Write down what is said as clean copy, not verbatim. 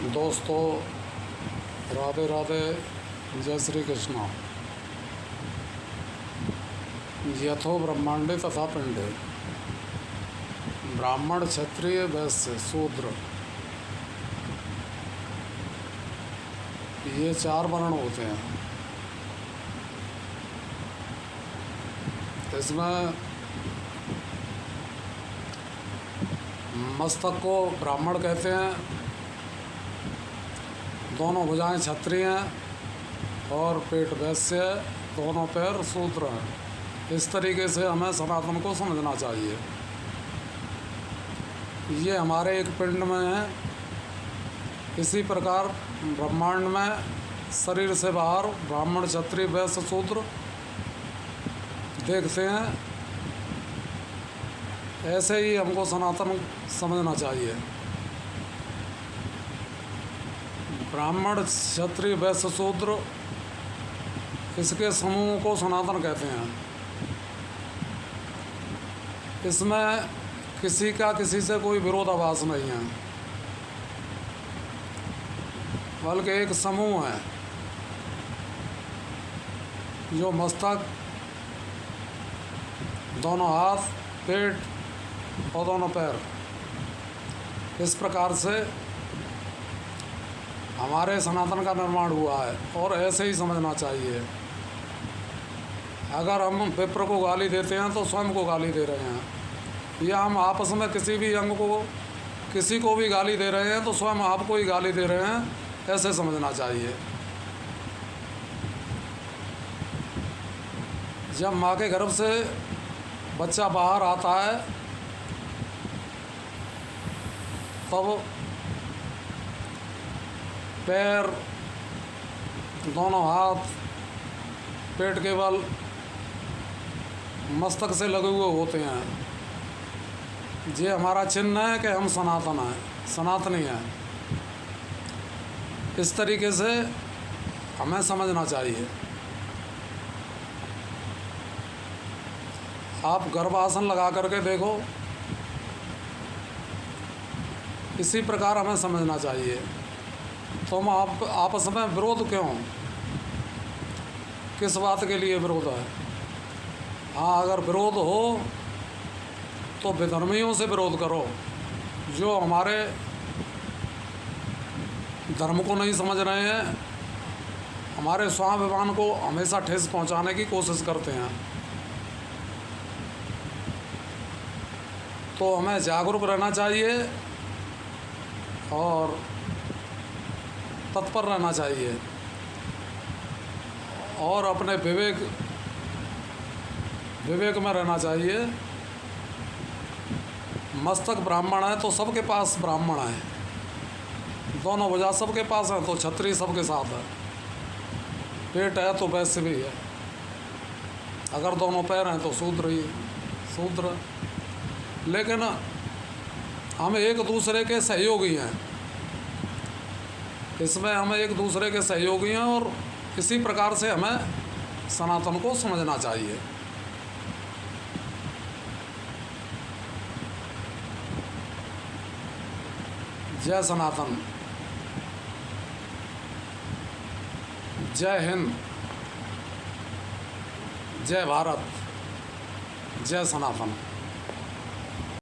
दोस्तों, राधे राधे, जय श्री कृष्णा। यथो ब्रह्मांडे तथा पिंडे, ब्राह्मण क्षत्रिय वैश्य शूद्र, ये 4 वर्ण होते हैं। इसमें मस्तक को ब्राह्मण कहते हैं, दोनों भुजाएं क्षत्रिय हैं और पेट वैश्य, दोनों पैर शूद्र हैं। इस तरीके से हमें सनातन को समझना चाहिए। ये हमारे एक पिंड में है। इसी प्रकार ब्रह्मांड में शरीर से बाहर ब्राह्मण क्षत्रिय वैश्य शूद्र देखते हैं। ऐसे ही हमको सनातन समझना चाहिए। ब्राह्मण क्षत्रिय वैश्य शूद्र, इसके समूह को सनातन कहते हैं। इसमें किसी का किसी से कोई विरोधाभास नहीं है, बल्कि एक समूह है जो मस्तक, दोनों हाथ, पेट और दोनों पैर, इस प्रकार से हमारे सनातन का निर्माण हुआ है। और ऐसे ही समझना चाहिए। अगर हम विप्र को गाली देते हैं तो स्वयं को गाली दे रहे हैं, या हम आपस में किसी भी अंग को, किसी को भी गाली दे रहे हैं तो स्वयं आपको ही गाली दे रहे हैं, ऐसे समझना चाहिए। जब माँ के गर्भ से बच्चा बाहर आता है तब पैर, दोनों हाथ, पेट के बल मस्तक से लगे हुए होते हैं। ये हमारा चिन्ह है कि हम सनातन हैं, सनातनी हैं। इस तरीके से हमें समझना चाहिए। आप गर्भासन लगा करके देखो, इसी प्रकार हमें समझना चाहिए। तुम आप आपस में विरोध क्यों? किस बात के लिए विरोध है? हाँ, अगर विरोध हो तो विधर्मियों से विरोध करो, जो हमारे धर्म को नहीं समझ रहे हैं, हमारे स्वाभिमान को हमेशा ठेस पहुंचाने की कोशिश करते हैं। तो हमें जागरूक रहना चाहिए और तत्पर रहना चाहिए, और अपने विवेक में रहना चाहिए। मस्तक ब्राह्मण है तो सबके पास ब्राह्मण है, दोनों भुजा सबके पास है तो क्षत्रिय सबके साथ है, पेट है तो वैश्य भी है, अगर दोनों पैर हैं तो शूद्र ही शूद्र। लेकिन हम एक दूसरे के सहयोगी हैं, इसमें हम एक दूसरे के सहयोगी हैं, और इसी प्रकार से हमें सनातन को समझना चाहिए। जय सनातन, जय हिंद, जय भारत, जय सनातन।